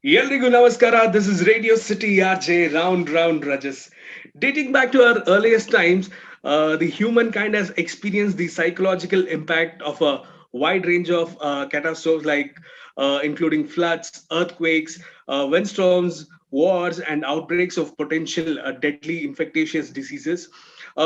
Eldrigu Namaskara, this is Radio City RJ Round Rajas. Dating back to our earliest times, the humankind has experienced the psychological impact of a wide range of catastrophes like including floods, earthquakes, windstorms, wars, and outbreaks of potential deadly infectious diseases.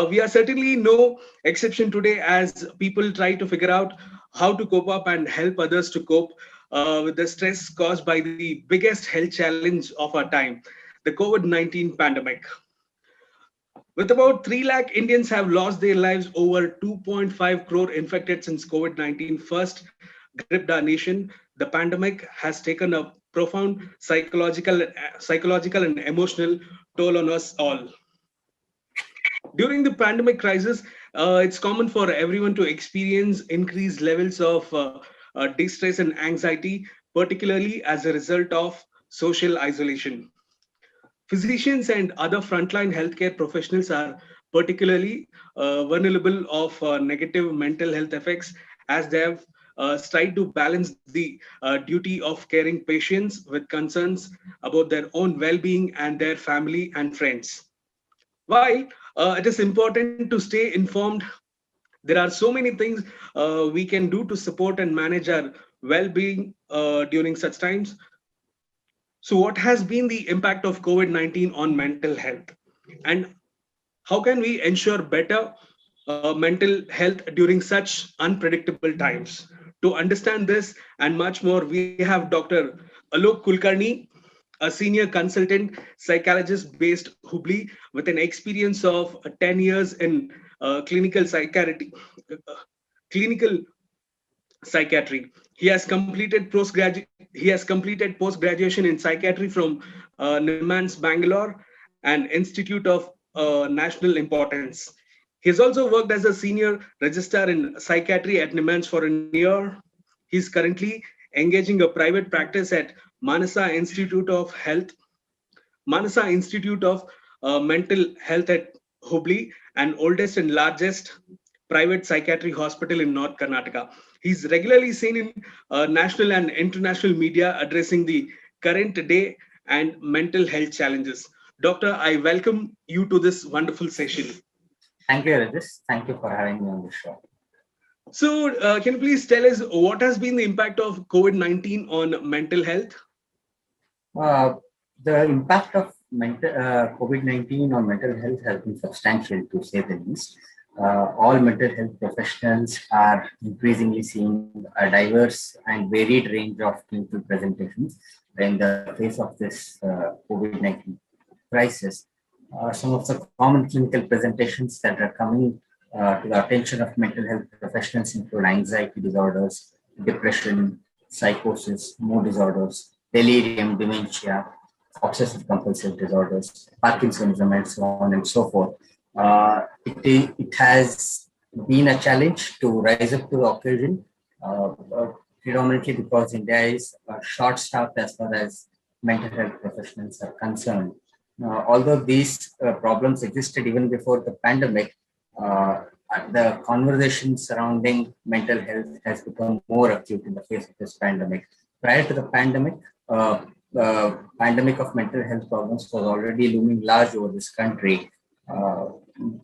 We are certainly no exception today as people try to figure out how to cope up and help others to cope with the stress caused by the biggest health challenge of our time, the COVID 19 pandemic. With about 3 lakh Indians have lost their lives, over 2.5 crore infected since COVID 19 first gripped our nation, the pandemic has taken a profound psychological and emotional toll on us all. During the pandemic crisis, it's common for everyone to experience increased levels of distress and anxiety, particularly as a result of social isolation. Physicians and other frontline healthcare professionals are particularly vulnerable of negative mental health effects as they have tried to balance the duty of caring patients with concerns about their own well-being and their family and friends. While it is important to stay informed, there are so many things we can do to support and manage our well-being during such times. So, what has been the impact of COVID 19 on mental health? And how can we ensure better mental health during such unpredictable times? To understand this and much more, we have Dr. Alok Kulkarni, a senior consultant psychologist based Hubli with an experience of 10 years in uh, clinical psychiatry. He has completed post graduation in psychiatry from NIMANS Bangalore, an institute of national importance. He has also worked as a senior registrar in psychiatry at NIMANS for a year. He is currently engaging a private practice at Manasa Institute of Health, Manasa Institute of Mental Health at Hubli, an oldest and largest private psychiatry hospital in North Karnataka. He's regularly seen in national and international media addressing the current day and mental health challenges. Doctor, I welcome you to this wonderful session. Thank you, Regis. Thank you for having me on the show. So, can you please tell us what has been the impact of COVID 19 on mental health? Uh, the impact of COVID-19 on mental health has been substantial, to say the least. All mental health professionals are increasingly seeing a diverse and varied range of clinical presentations in the face of this COVID-19 crisis. Some of the common clinical presentations that are coming to the attention of mental health professionals include anxiety disorders, depression, psychosis, mood disorders, delirium, dementia, obsessive compulsive disorders, Parkinsonism, and so on and so forth. It has been a challenge to rise up to the occasion, predominantly because India is short staffed as far as mental health professionals are concerned. Although these problems existed even before the pandemic, uh, the conversation surrounding mental health has become more acute in the face of this pandemic. Prior to the pandemic of mental health problems was already looming large over this country. Uh,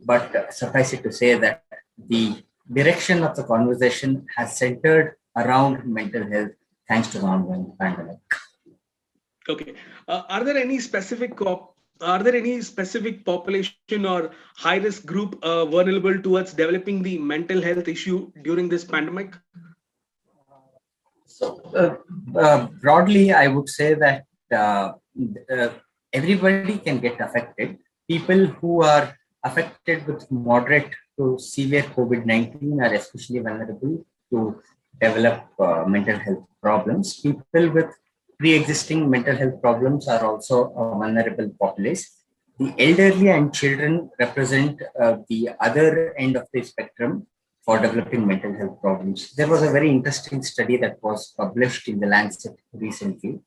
but suffice it to say that the direction of the conversation has centered around mental health thanks to the ongoing pandemic. Okay. Are there any specific population or high risk group vulnerable towards developing the mental health issue during this pandemic? Broadly, I would say that uh, everybody can get affected. People who are affected with moderate to severe COVID-19 are especially vulnerable to develop mental health problems. People with pre-existing mental health problems are also a vulnerable populace. The elderly and children represent the other end of the spectrum for developing mental health problems. There was a very interesting study that was published in the Lancet recently.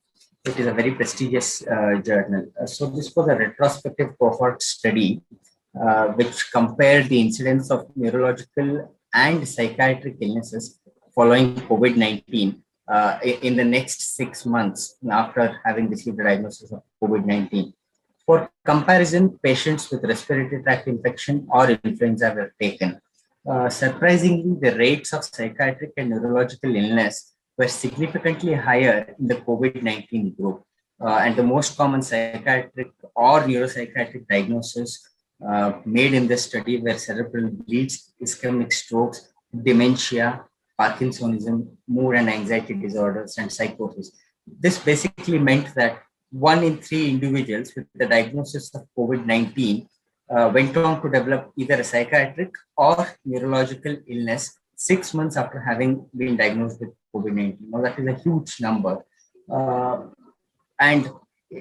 It is a very prestigious journal. So this was a retrospective cohort study which compared the incidence of neurological and psychiatric illnesses following COVID-19 in the next 6 months after having received a diagnosis of COVID-19. For comparison, patients with respiratory tract infection or influenza were taken. Surprisingly, the rates of psychiatric and neurological illness were significantly higher in the COVID-19 group. And the most common psychiatric or neuropsychiatric diagnosis made in this study were cerebral bleeds, ischemic strokes, dementia, Parkinsonism, mood and anxiety disorders, and psychosis. This basically meant that 1 in 3 individuals with the diagnosis of COVID-19 went on to develop either a psychiatric or neurological illness 6 months after having been diagnosed with COVID-19. Now, that is a huge number. Uh, and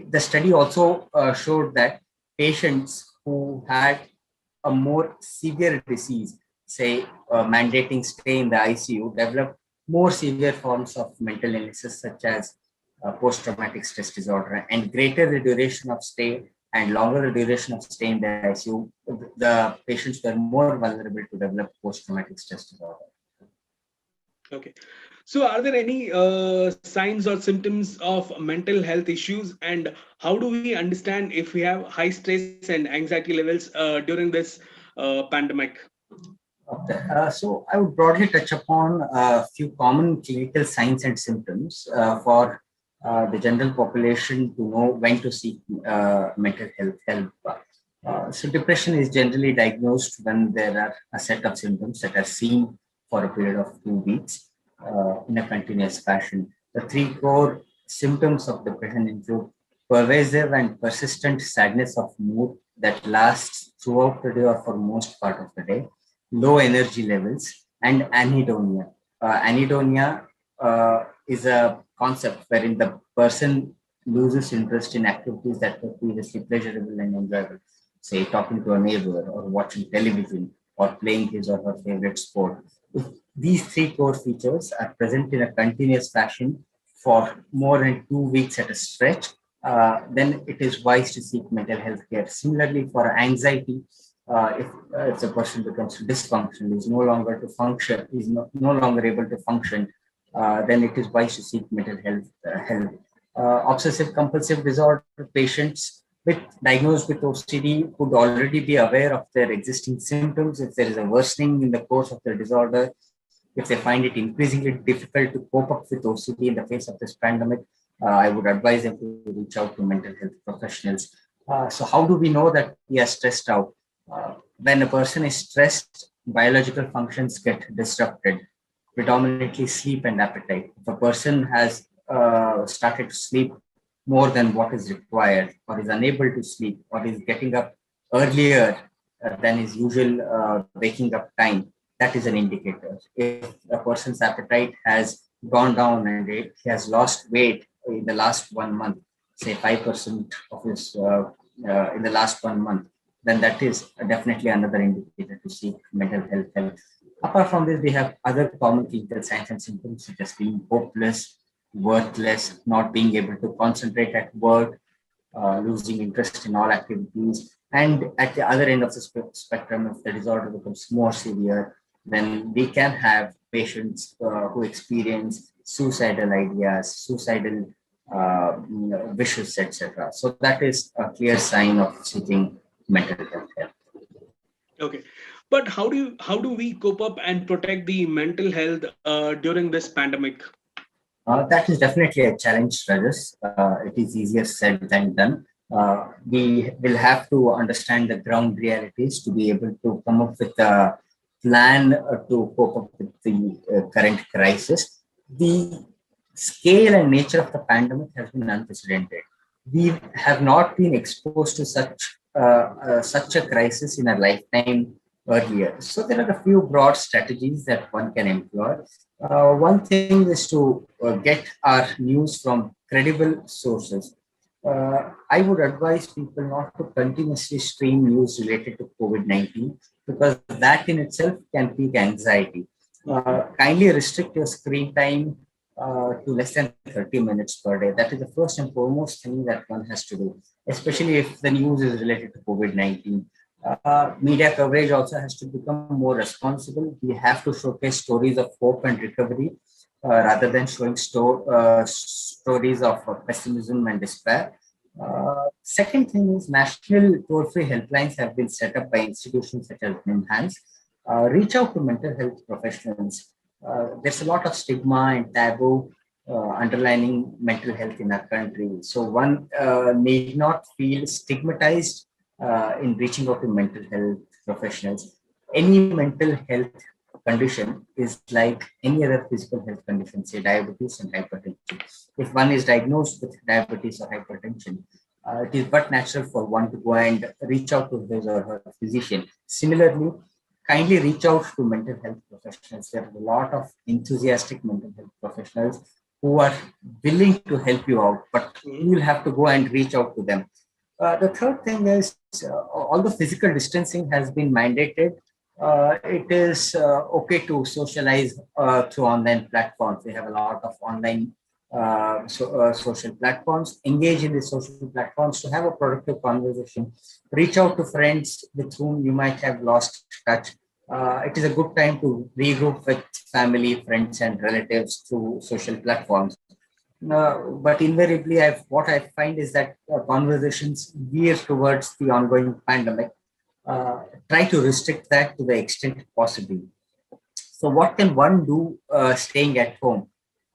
the study also showed that patients who had a more severe disease, say mandating stay in the ICU, developed more severe forms of mental illnesses such as post-traumatic stress disorder, and greater the duration of stay and longer the duration of stay in the ICU, the patients were more vulnerable to develop post-traumatic stress disorder. Okay. So, are there any signs or symptoms of mental health issues, and how do we understand if we have high stress and anxiety levels during this pandemic? Okay. So I would broadly touch upon a few common clinical signs and symptoms for the general population to know when to seek mental health help. So depression is generally diagnosed when there are a set of symptoms that are seen for a period of 2 weeks in a continuous fashion. The three core symptoms of depression include pervasive and persistent sadness of mood that lasts throughout the day or for most part of the day, low energy levels, and anhedonia. Anhedonia is a concept wherein the person loses interest in activities that were previously pleasurable and enjoyable, say talking to a neighbor or watching television or playing his or her favorite sport. If these three core features are present in a continuous fashion for more than 2 weeks at a stretch, then it is wise to seek mental health care. Similarly, for anxiety, if the person becomes dysfunctional, is no longer to function, is no longer able to function, then it is wise to seek mental health help. Obsessive compulsive disorder patients diagnosed with OCD could already be aware of their existing symptoms. If there is a worsening in the course of their disorder, if they find it increasingly difficult to cope up with OCD in the face of this pandemic, I would advise them to reach out to mental health professionals. So, how do we know that we are stressed out? When a person is stressed, biological functions get disrupted, predominantly sleep and appetite. If a person has started to sleep more than what is required, or is unable to sleep, or is getting up earlier than his usual waking up time, that is an indicator. If a person's appetite has gone down and he has lost weight in the last 1 month, say 5% of his in the last 1 month, then that is definitely another indicator to seek mental health help. Apart from this, we have other common clinical signs and symptoms such as being hopeless, worthless, not being able to concentrate at work, losing interest in all activities. And at the other end of the spectrum, if the disorder becomes more severe, then we can have patients who experience suicidal ideas, suicidal wishes, etc. So that is a clear sign of seeking mental health help. Okay. But how do we cope up and protect the mental health during this pandemic? That is definitely a challenge, Rajas. It is easier said than done. We will have to understand the ground realities to be able to come up with a plan to cope up with the current crisis. The scale and nature of the pandemic has been unprecedented. We have not been exposed to such a crisis in our lifetime earlier. So there are a few broad strategies that one can employ. One thing is to get our news from credible sources. I would advise people not to continuously stream news related to COVID-19 because that in itself can peak anxiety. Kindly restrict your screen time to less than 30 minutes per day. That is the first and foremost thing that one has to do, especially if the news is related to COVID-19. Media coverage also has to become more responsible. We have to showcase stories of hope and recovery rather than showing stories of pessimism and despair. Second thing is national toll-free helplines have been set up by institutions such as NIMHANS. Reach out to mental health professionals. There's a lot of stigma and taboo underlining mental health in our country. So one need not feel stigmatized in reaching out to mental health professionals. Any mental health condition is like any other physical health condition, say diabetes and hypertension. If one is diagnosed with diabetes or hypertension, it is but natural for one to go and reach out to his or her physician. Similarly, kindly reach out to mental health professionals. There are a lot of enthusiastic mental health professionals who are willing to help you out, but you will have to go and reach out to them. The third thing is, although physical distancing has been mandated, it is okay to socialize through online platforms. We have a lot of online social platforms. Engage in the social platforms to have a productive conversation. Reach out to friends with whom you might have lost touch. It is a good time to regroup with family, friends, and relatives through social platforms. But invariably, what I find is that conversations veer towards the ongoing pandemic. Try to restrict that to the extent possible. So, what can one do staying at home?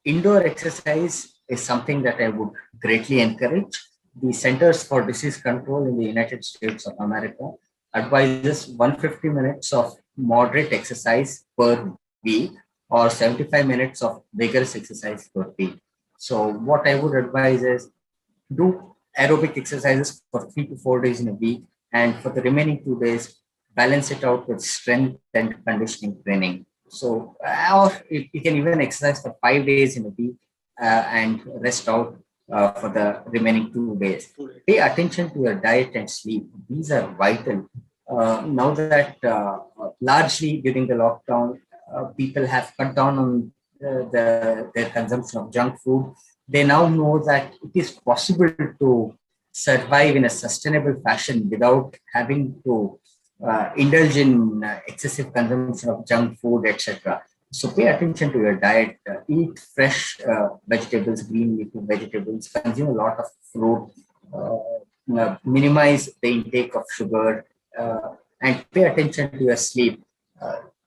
Indoor exercise is something that I would greatly encourage. The Centers for Disease Control in the United States of America advises 150 minutes of moderate exercise per week or 75 minutes of vigorous exercise per week. So, what I would advise is do aerobic exercises for 3 to 4 days in a week, and for the remaining 2 days, balance it out with strength and conditioning training. So, or you can even exercise for 5 days in a week and rest out for the remaining 2 days. Pay attention to your diet and sleep. These are vital. Now that largely during the lockdown, people have cut down on their consumption of junk food. They now know that it is possible to survive in a sustainable fashion without having to indulge in excessive consumption of junk food, etc. So pay attention to your diet. Eat fresh vegetables, green leafy vegetables. Consume a lot of fruit. Minimize the intake of sugar, and pay attention to your sleep.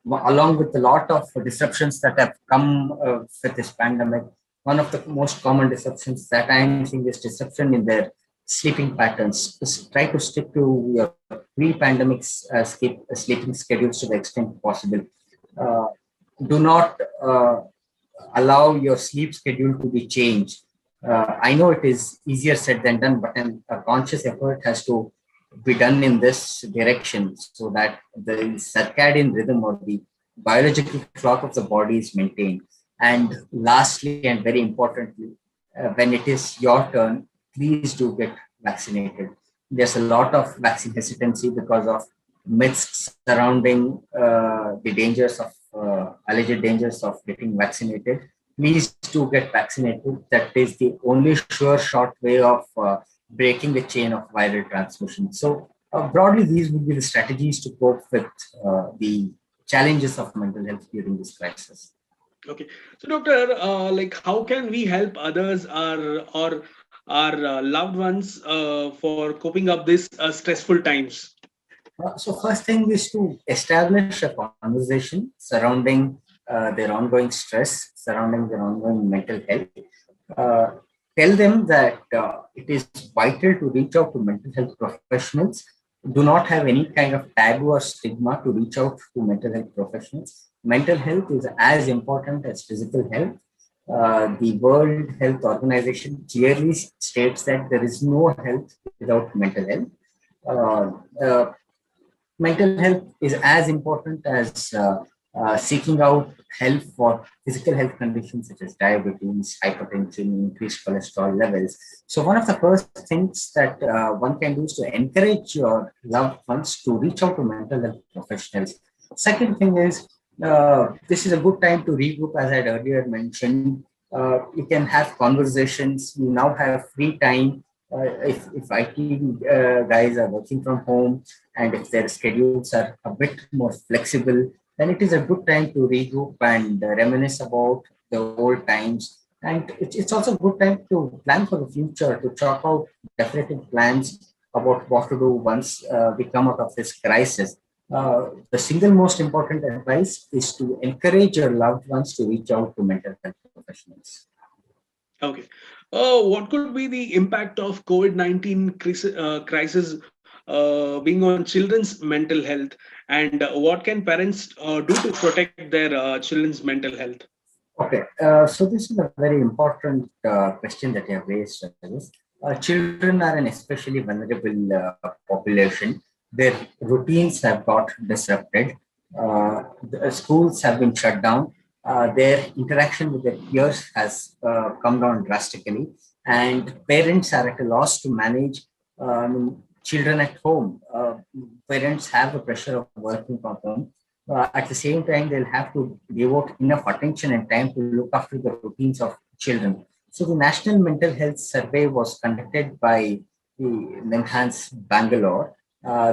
Along with a lot of disruptions that have come with this pandemic, one of the most common disruptions that I am seeing is disruption in their sleeping patterns. Just try to stick to your pre-pandemic sleeping schedules to the extent possible. Uh, do not allow your sleep schedule to be changed. I know it is easier said than done, but a conscious effort has to be done in this direction so that the circadian rhythm or the biological clock of the body is maintained. And lastly, and very importantly, when it is your turn, please do get vaccinated. There's a lot of vaccine hesitancy because of myths surrounding the dangers of alleged dangers of getting vaccinated. Please do get vaccinated. That is the only sure short way of breaking the chain of viral transmission. So broadly, these would be the strategies to cope with the challenges of mental health during this crisis. Okay, so doctor, like how can we help others or our loved ones for coping up this stressful times? So first thing is to establish a conversation surrounding their ongoing stress, surrounding their ongoing mental health. Uh, Tell them that it is vital to reach out to mental health professionals. Do not have any kind of taboo or stigma to reach out to mental health professionals. Mental health is as important as physical health. The World Health Organization clearly states that there is no health without mental health. The mental health is as important as seeking out help for physical health conditions such as diabetes, hypertension, increased cholesterol levels. So, one of the first things that one can do is to encourage your loved ones to reach out to mental health professionals. Second thing is, this is a good time to regroup, as I had earlier mentioned. You can have conversations. You now have free time. If IT guys are working from home, and if their schedules are a bit more flexible, then it is a good time to regroup and reminisce about the old times. And it's also a good time to plan for the future, to chalk out definitive plans about what to do once we come out of this crisis. The single most important advice is to encourage your loved ones to reach out to mental health professionals. Okay. What could be the impact of COVID-19 crisis being on children's mental health, and what can parents do to protect their children's mental health? Okay, so this is a very important question that you have raised. Rajesh. Children are an especially vulnerable population. Their routines have got disrupted. The schools have been shut down. Their interaction with their peers has come down drastically, and parents are at a loss to manage children at home. Parents have the pressure of working from home. At the same time, they'll have to devote enough attention and time to look after the routines of children. So the National Mental Health Survey was conducted by the Enhance Bangalore.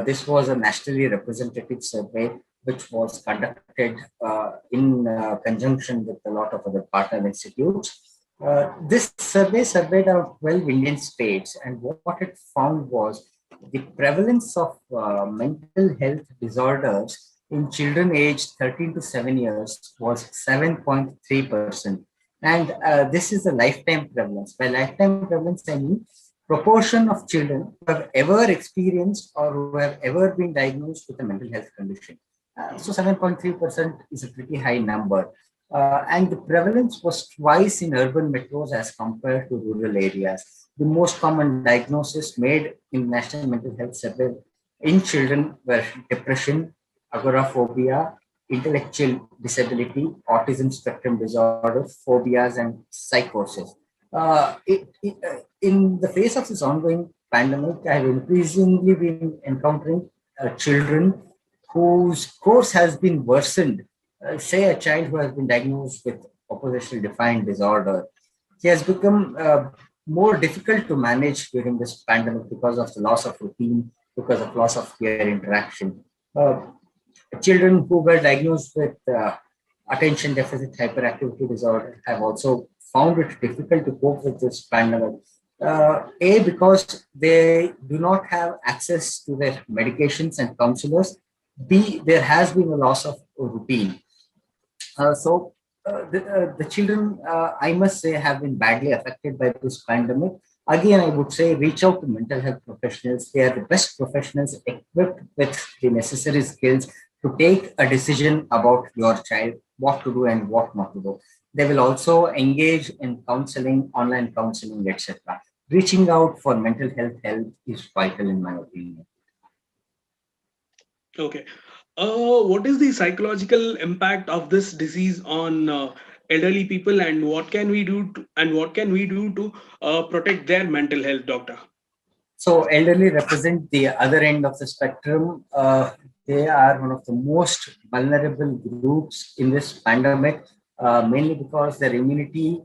This was a nationally representative survey which was conducted in conjunction with a lot of other partner institutes. This survey surveyed around 12 Indian states, and what it found was the prevalence of mental health disorders in children aged 13 to 7 years was 7.3%. And this is a lifetime prevalence. By lifetime prevalence, I mean proportion of children who have ever experienced or who have ever been diagnosed with a mental health condition. So 7.3% is a pretty high number. And the prevalence was twice in urban metros as compared to rural areas. The most common diagnosis made in National Mental Health Survey in children were depression, agoraphobia, intellectual disability, autism spectrum disorder, phobias, and psychosis. In the face of this ongoing pandemic, I have increasingly been encountering children whose course has been worsened. Say a child who has been diagnosed with oppositional defiant disorder, he has become more difficult to manage during this pandemic because of the loss of routine, because of loss of peer interaction. Uh, Children who were diagnosed with attention deficit hyperactivity disorder have also found it difficult to cope with this pandemic. A, because they do not have access to their medications and counselors. B, there has been a loss of routine. The children, I must say, have been badly affected by this pandemic. Again, I would say reach out to mental health professionals. They are the best professionals equipped with the necessary skills to take a decision about your child, what to do and what not to do. They will also engage in counseling, online counseling, etc. Reaching out for mental health help is vital, in my opinion. Okay. What is the psychological impact of this disease on elderly people, and what can we do to protect their mental health, doctor? So elderly represent the other end of the spectrum. They are one of the most vulnerable groups in this pandemic, mainly because their immunity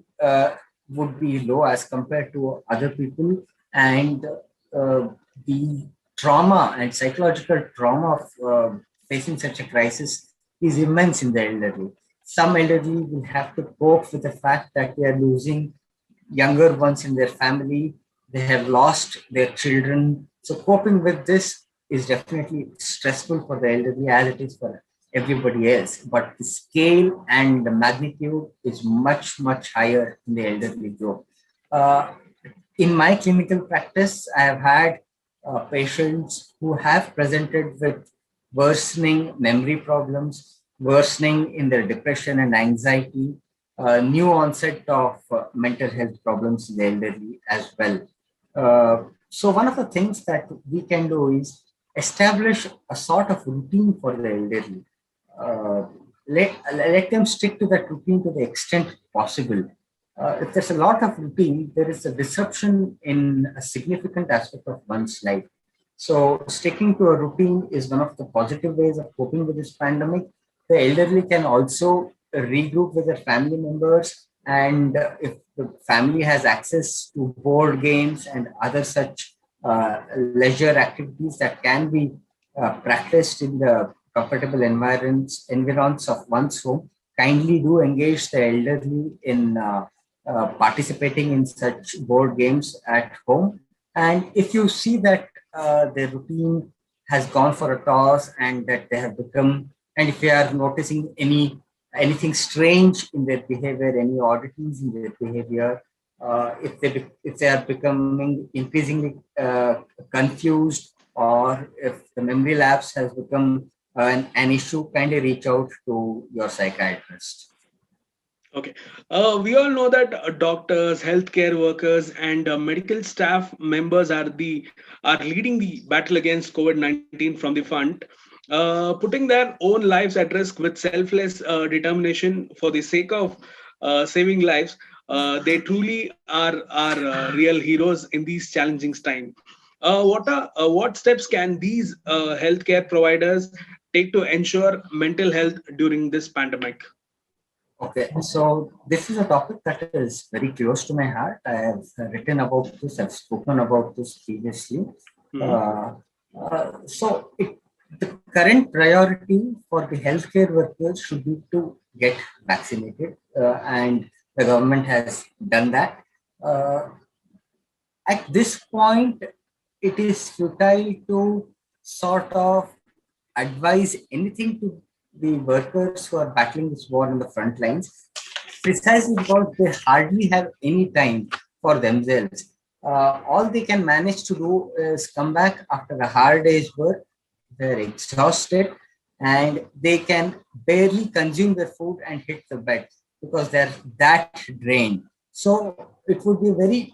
would be low as compared to other people, and the trauma and psychological trauma of facing such a crisis is immense in the elderly. Some elderly will have to cope with the fact that they are losing younger ones in their family, they have lost their children. So coping with this is definitely stressful for the elderly as it is for everybody else. But the scale and the magnitude is much, much higher in the elderly group. Uh, in my clinical practice, I have had patients who have presented with worsening memory problems, worsening in their depression and anxiety, new onset of mental health problems in the elderly as well. So one of the things that we can do is establish a sort of routine for the elderly. Uh, let them stick to that routine to the extent possible. If there's a lot of routine, there is a disruption in a significant aspect of one's life. So sticking to a routine is one of the positive ways of coping with this pandemic. The elderly can also regroup with their family members, and if the family has access to board games and other such leisure activities that can be practiced in the comfortable environs of one's home, kindly do engage the elderly in participating in such board games at home. And if you see that their routine has gone for a toss and that they have become, and if you are noticing anything strange in their behavior, any oddities in their behavior, if they are becoming increasingly confused, or if the memory lapse has become an issue, kindly reach out to your psychiatrist. Okay. We all know that doctors, healthcare workers, and medical staff members are leading the battle against COVID-19 from the front, putting their own lives at risk with selfless determination for the sake of saving lives. They truly are real heroes in these challenging times. What steps can these healthcare providers take to ensure mental health during this pandemic? Okay, so this is a topic that is very close to my heart. I have written about this, I've spoken about this previously. Mhm. Uh, the current priority for the healthcare workers should be to get vaccinated, and the government has done that. Uh, at this point, it is futile to sort of advise anything to the workers who are battling this war on the front lines, precisely because they hardly have any time for themselves. All they can manage to do is come back after a hard day's work. They're exhausted and they can barely consume their food and hit the bed because they're that drained. So it would be very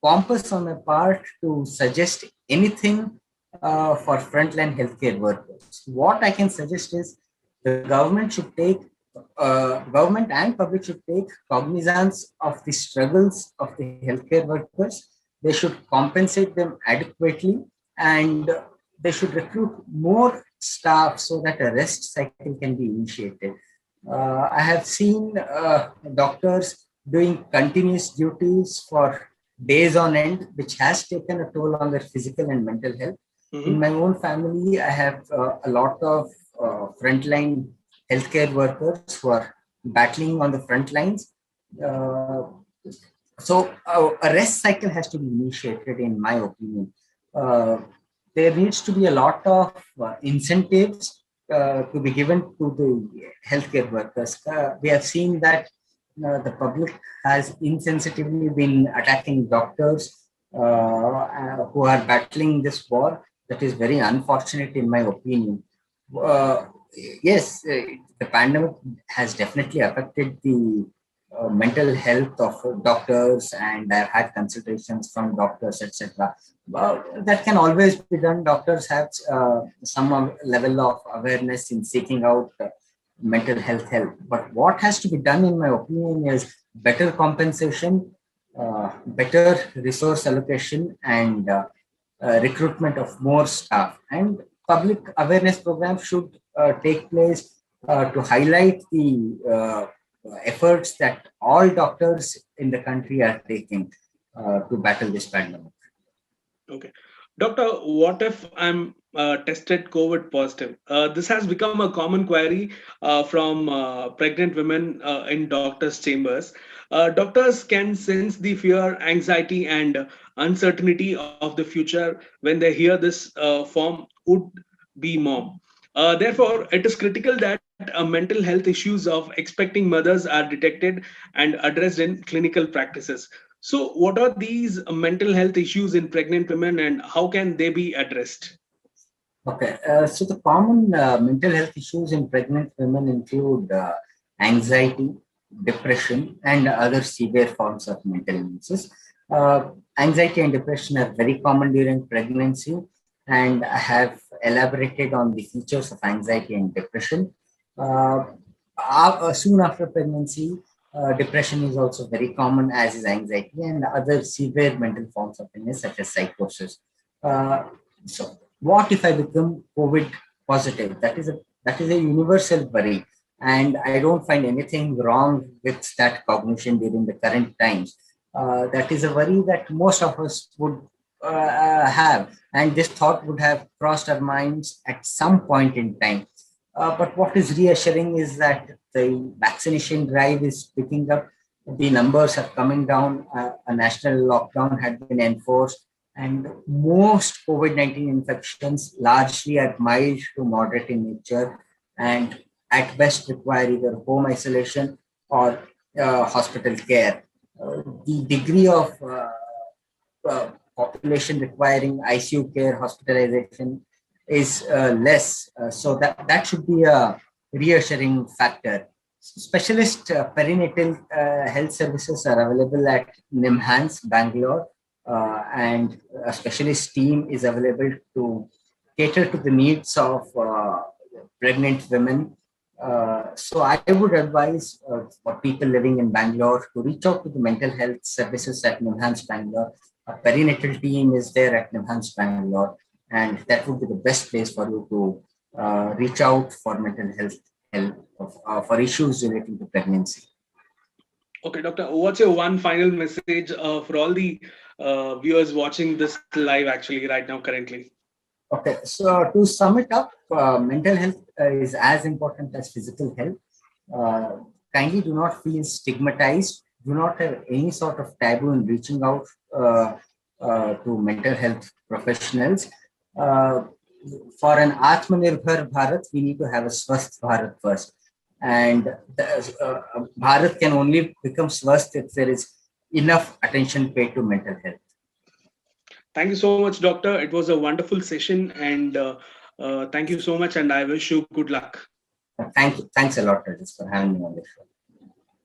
pompous on my part to suggest anything for frontline healthcare workers. What I can suggest is the government and public should take cognizance of the struggles of the healthcare workers. They should compensate them adequately, and they should recruit more staff so that a rest cycle can be initiated. I have seen doctors doing continuous duties for days on end, which has taken a toll on their physical and mental health. In my Mhm. own family, I have a lot of frontline healthcare workers who are battling on the front lines. Uh, so a rest cycle has to be initiated, in my opinion. Uh, there needs to be a lot of incentives to be given to the healthcare workers. We have seen that the public has insensitively been attacking doctors who are battling this war. That is very unfortunate, in my opinion. Uh, yes, the pandemic has definitely affected the mental health of doctors, and I've had consultations from doctors, etc. That can always be done. Doctors have some level of awareness in seeking out mental health help. But what has to be done, in my opinion, is better compensation, better resource allocation, and recruitment of more staff. And public awareness programs should take place to highlight the efforts that all doctors in the country are taking to battle this pandemic. Okay. Doctor, what if I'm tested COVID positive? This has become a common query from pregnant women in doctors' chambers. Doctors can sense the fear, anxiety, and uncertainty of the future when they hear this form would be mom. Therefore, it is critical that mental health issues of expecting mothers are detected and addressed in clinical practices. So, what are these mental health issues in pregnant women and how can they be addressed? Okay, so the common mental health issues in pregnant women include anxiety, depression, and other severe forms of mental illnesses. Anxiety and depression are very common during pregnancy, and I have elaborated on the features of anxiety and depression. Uh, Soon after pregnancy, depression is also very common, as is anxiety and other severe mental forms of illness, such as psychosis. Uh, so what if I become COVID positive? That is a universal worry, and I don't find anything wrong with that cognition during the current times. That is a worry that most of us would have, and this thought would have crossed our minds at some point in time. But what is reassuring is that the vaccination drive is picking up. The numbers are coming down. A national lockdown had been enforced, and most COVID-19 infections largely are mild to moderate in nature, and at best require either home isolation or hospital care. The degree of population requiring ICU care, hospitalization is less. So that should be a reassuring factor. Specialist perinatal health services are available at NIMHANS, Bangalore, and a specialist team is available to cater to the needs of pregnant women. So I would advise for people living in Bangalore to reach out to the mental health services at NIMHANS, Bangalore. A perinatal team is there at NIMHANS, Bangalore, and that would be the best place for you to reach out for mental health help for issues relating to pregnancy. Okay, Doctor, what's your one final message for all the viewers watching this live actually right now currently? Okay, so to sum it up, mental health is as important as physical health. Kindly do not feel stigmatized. Do not have any sort of taboo in reaching out to mental health professionals. Uh, for an Atmanirbhar Bharat, we need to have a Swasth Bharat first. And Bharat can only become Swasth if there is enough attention paid to mental health. Thank you so much, Doctor. It was a wonderful session, and thank you so much. And I wish you good luck. Thank you. Thanks a lot, Rajesh, for having me on this show.